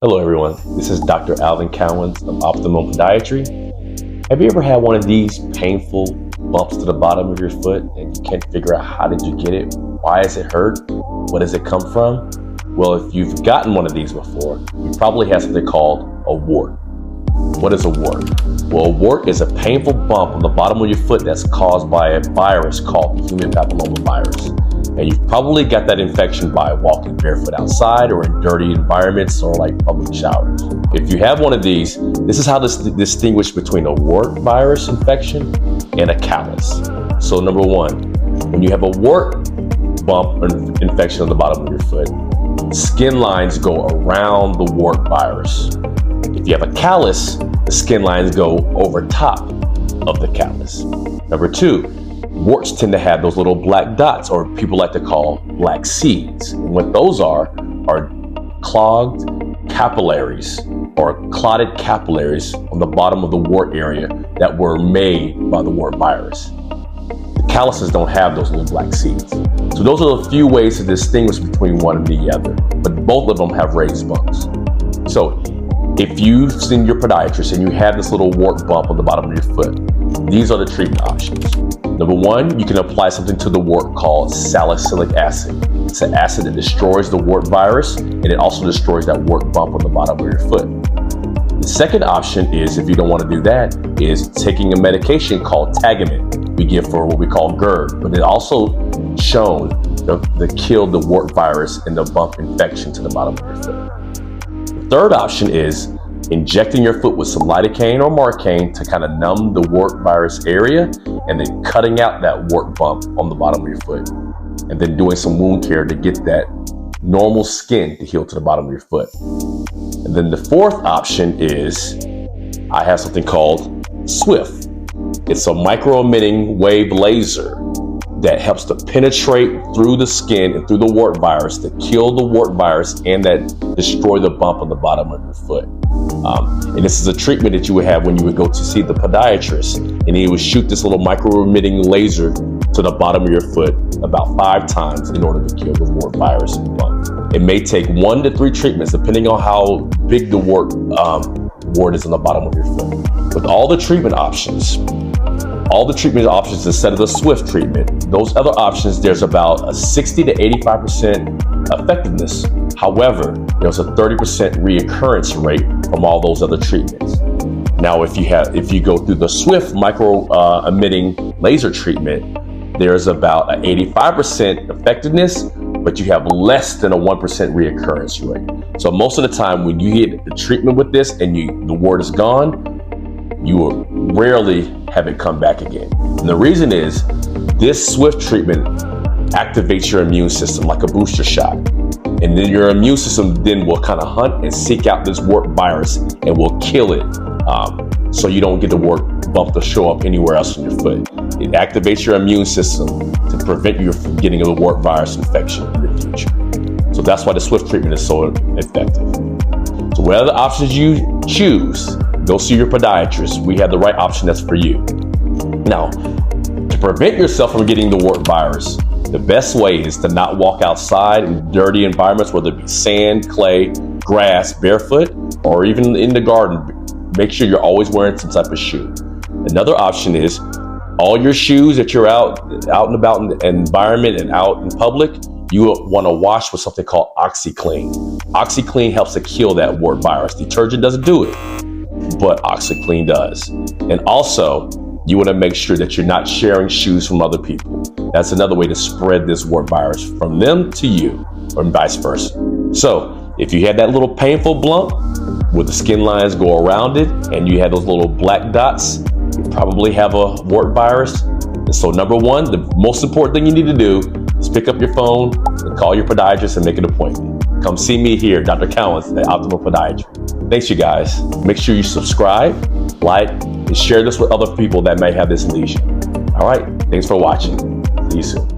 Hello everyone, this is Dr. Alvin Cowens of Optimum Podiatry. Have you ever had one of these painful bumps to the bottom of your foot and you can't figure out how did you get it? Why does it hurt? What does it come from? Well, if you've gotten one of these before, you probably have something called a wart. What is a wart? Well, a wart is a painful bump on the bottom of your foot that's caused by a virus called the human papillomavirus. And you've probably got that infection by walking barefoot outside or in dirty environments or like public showers. If you have one of these, this is how to distinguish between a wart virus infection and a callus. So number one, when you have a wart bump or infection on the bottom of your foot, skin lines go around the wart virus. If you have a callus, the skin lines go over top of the callus. Number two, warts tend to have those little black dots, or people like to call black seeds. And what those are clogged capillaries or clotted capillaries on the bottom of the wart area that were made by the wart virus. The calluses don't have those little black seeds. So those are the few ways to distinguish between one and the other, but both of them have raised bumps. So if you've seen your podiatrist and you have this little wart bump on the bottom of your foot, these are the treatment options. Number one, you can apply something to the wart called salicylic acid. It's an acid that destroys the wart virus, and it also destroys that wart bump on the bottom of your foot. The second option is, if you don't want to do that, is taking a medication called Tagamet we give for what we call GERD, but it also shown to kill the wart virus and the bump infection to the bottom of your foot. The third option is injecting your foot with some lidocaine or marcaine to kind of numb the wart virus area, and then cutting out that wart bump on the bottom of your foot, and then doing some wound care to get that normal skin to heal to the bottom of your foot. And then the fourth option is, I have something called SWIFT. It's a micro-emitting wave laser that helps to penetrate through the skin and through the wart virus to kill the wart virus and that destroy the bump on the bottom of your foot. And this is a treatment that you would have when you would go to see the podiatrist, and he would shoot this little micro-emitting laser to the bottom of your foot about 5 times in order to kill the wart virus and bump. It may take 1 to 3 treatments depending on how big the wart is on the bottom of your foot. With all the treatment options instead of the SWIFT treatment, those other options, there's about a 60 to 85% effectiveness. However, there's a 30% reoccurrence rate from all those other treatments. Now, if you go through the SWIFT micro-emitting laser treatment, there's about an 85% effectiveness, but you have less than a 1% reoccurrence rate. So most of the time when you get the treatment with this and the wart is gone, you will rarely have it come back again. And the reason is, this SWIFT treatment activates your immune system like a booster shot. And then your immune system then will kind of hunt and seek out this wart virus and will kill it. So you don't get the wart bump to show up anywhere else on your foot. It activates your immune system to prevent you from getting a wart virus infection in the future. So that's why the SWIFT treatment is so effective. So whatever options you choose, go see your podiatrist. We have the right option that's for you. Now, to prevent yourself from getting the wart virus, the best way is to not walk outside in dirty environments, whether it be sand, clay, grass, barefoot, or even in the garden. Make sure you're always wearing some type of shoe. Another option is all your shoes that you're out and about in the environment and out in public, you want to wash with something called OxyClean. OxyClean helps to kill that wart virus. Detergent doesn't do it, but OxyClean does. And also, you want to make sure that you're not sharing shoes from other people. That's another way to spread this wart virus from them to you, or vice versa. So if you had that little painful bump where the skin lines go around it and you had those little black dots, you probably have a wart virus. And so number one, the most important thing you need to do is pick up your phone and call your podiatrist and make an appointment. Come see me here, Dr. Cowens at Optimal Podiatry. Thanks, you guys. Make sure you subscribe, like, and share this with other people that may have this lesion. All right, thanks for watching. See you soon.